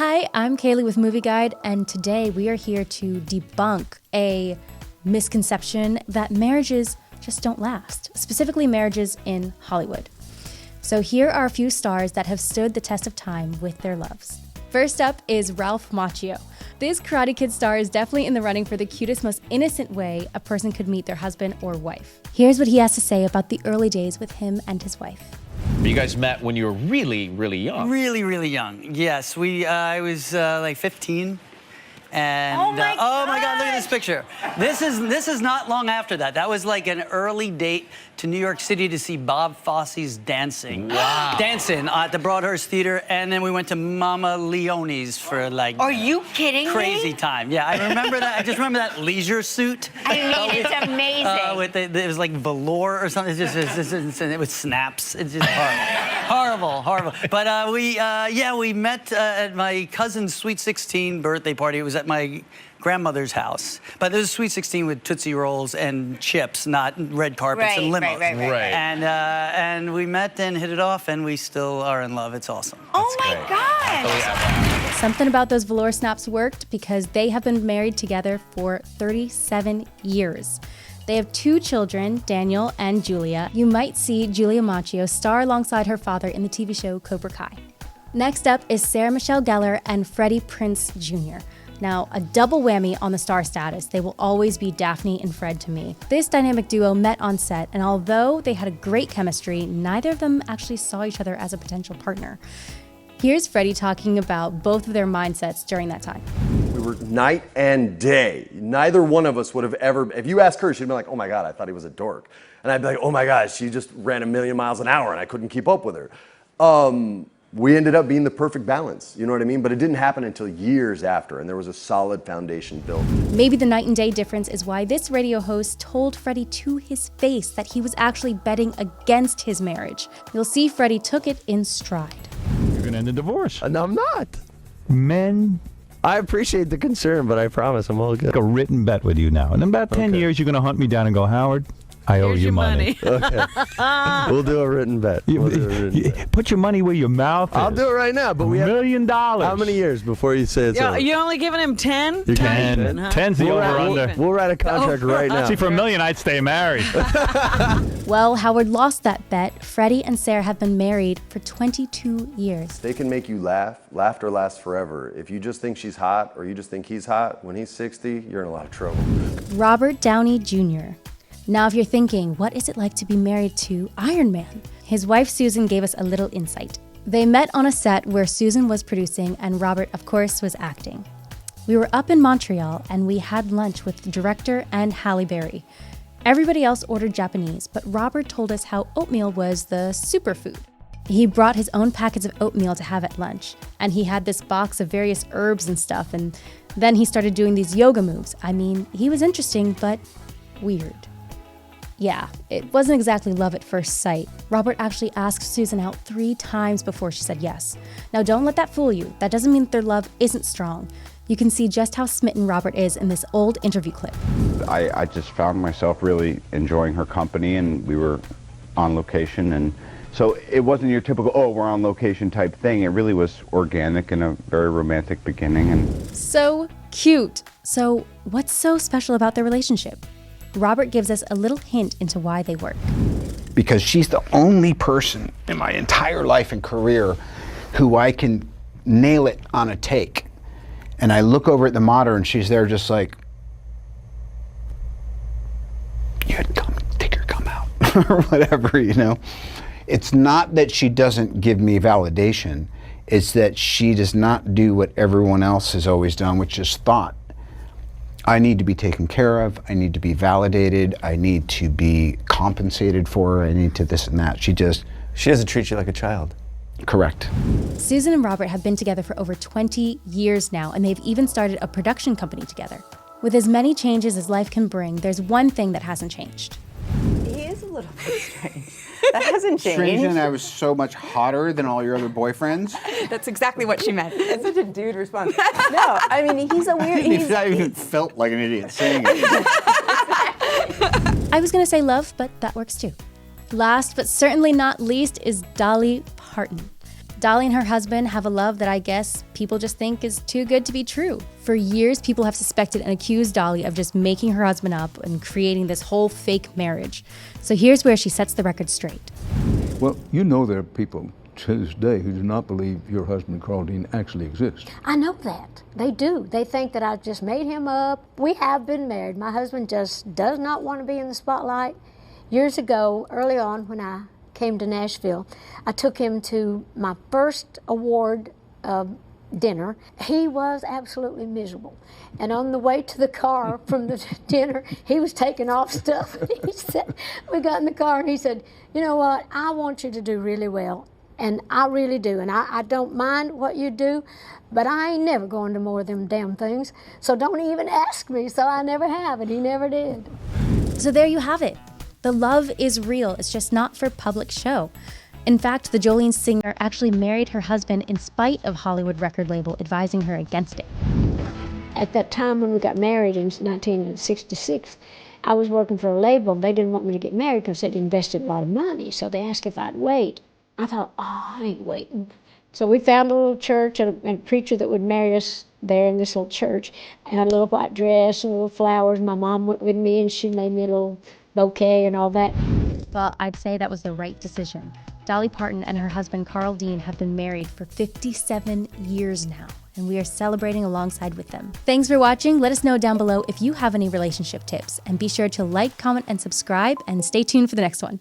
Hi, I'm Kaylee with Movieguide, and today we are here to debunk a misconception that marriages just don't last, specifically marriages in Hollywood. So here are a few stars that have stood the test of time with their loves. First up is Ralph Macchio. This Karate Kid star is definitely in the running for the cutest, most innocent way a person could meet their husband or wife. Here's what he has to say about the early days with him and his wife. You guys met when you were really, really young. Really, really young. Yes, I was like 15. And oh my God, look at this picture. This is not long after that. That was like an early date to New York City to see Bob Fosse's dancing. Wow. Dancing at the Broadhurst Theater, and then we went to Mama Leone's for like Are you kidding crazy me? time. Yeah, I remember that. I just remember that leisure suit. I mean, it's amazing. It was like velour or something. It was snaps. It's just horrible. horrible. But we met at my cousin's Sweet 16 birthday party. It was at my grandmother's house. But there was a Sweet 16 with Tootsie Rolls and chips, not red carpets and limos. Right. And we met and hit it off, and we still are in love. It's awesome. Oh my gosh. Oh, yeah. Something about those velour snaps worked because they have been married together for 37 years. They have 2 children, Daniel and Julia. You might see Julia Macchio star alongside her father in the TV show Cobra Kai. Next up is Sarah Michelle Gellar and Freddie Prinze Jr. Now, a double whammy on the star status. They will always be Daphne and Fred to me. This dynamic duo met on set, and although they had a great chemistry, neither of them actually saw each other as a potential partner. Here's Freddie talking about both of their mindsets during that time. We were night and day. Neither one of us would have ever, if you ask her, she'd be like, oh my God, I thought he was a dork. And I'd be like, oh my gosh, she just ran 1,000,000 miles an hour and I couldn't keep up with her. We ended up being the perfect balance, you know what I mean? But it didn't happen until years after, and there was a solid foundation built. Maybe the night and day difference is why this radio host told Freddie to his face that he was actually betting against his marriage. You'll see Freddie took it in stride. You're gonna end in divorce. No, I'm not. Men, I appreciate the concern, but I promise I'm all good. make a written bet with you now. In about 10 years, you're gonna hunt me down and go, Howard, I owe you money. Okay. We'll do a written bet. Put your money where your mouth is. I'll do it right now, but we have... $1 million. How many years before you say it's over? You only giving him 10? You can. 10's the over-under. We'll write a contract right now. See, for $1 million, I'd stay married. Well, Howard lost that bet. Freddie and Sarah have been married for 22 years. They can make you laugh. Laughter lasts forever. If you just think she's hot or you just think he's hot, when he's 60, you're in a lot of trouble. Robert Downey Jr. Now, if you're thinking, what is it like to be married to Iron Man? His wife, Susan, gave us a little insight. They met on a set where Susan was producing and Robert, of course, was acting. We were up in Montreal and we had lunch with the director and Halle Berry. Everybody else ordered Japanese, but Robert told us how oatmeal was the superfood. He brought his own packets of oatmeal to have at lunch, and he had this box of various herbs and stuff, and then he started doing these yoga moves. I mean, he was interesting, but weird. Yeah, it wasn't exactly love at first sight. Robert actually asked Susan out 3 times before she said yes. Now, don't let that fool you. That doesn't mean their love isn't strong. You can see just how smitten Robert is in this old interview clip. I just found myself really enjoying her company, and we were on location, and so it wasn't your typical, oh, we're on location type thing. It really was organic and a very romantic beginning. And so cute. So what's so special about their relationship? Robert gives us a little hint into why they work. Because she's the only person in my entire life and career who I can nail it on a take. And I look over at the monitor and she's there just like, you had come, take your gum out, or whatever, you know. It's not that she doesn't give me validation, it's that she does not do what everyone else has always done, which is thought. I need to be taken care of, I need to be validated, I need to be compensated for, I need to this and that. She doesn't treat you like a child. Correct. Susan and Robert have been together for over 20 years now, and they've even started a production company together. With as many changes as life can bring, there's one thing that hasn't changed. He is a little bit strange. That hasn't changed. Strange, and I was so much hotter than all your other boyfriends. That's exactly what she meant. That's such a dude response. No, I mean, he's a weird... I even felt like an idiot saying it. I was gonna say love, but that works too. Last but certainly not least is Dolly Parton. Dolly and her husband have a love that I guess people just think is too good to be true. For years, people have suspected and accused Dolly of just making her husband up and creating this whole fake marriage. So here's where she sets the record straight. Well, you know there are people to this day who do not believe your husband, Carl Dean, actually exists. I know that. They do. They think that I just made him up. We have been married. My husband just does not want to be in the spotlight. Years ago, early on when I came to Nashville, I took him to my first award dinner. He was absolutely miserable. And on the way to the car from the dinner, he was taking off stuff. He said, we got in the car and he said, you know what, I want you to do really well. And I really do. And I don't mind what you do, but I ain't never going to more of them damn things. So don't even ask me. So I never have, and he never did. So there you have it. The love is real. It's just not for public show. In fact, the Jolene singer actually married her husband in spite of Hollywood record label advising her against it. At that time when we got married in 1966, I was working for a label. They didn't want me to get married because they'd invested a lot of money. So they asked if I'd wait. I thought, oh, I ain't waiting. So we found a little church and a preacher that would marry us there in this little church. And a little white dress and little flowers. My mom went with me and she made me a little bouquet and all that. Well, I'd say that was the right decision. Dolly Parton and her husband Carl Dean have been married for 57 years now, and we are celebrating alongside with them. Thanks for watching. Let us know down below if you have any relationship tips, and be sure to like, comment, and subscribe, and stay tuned for the next one.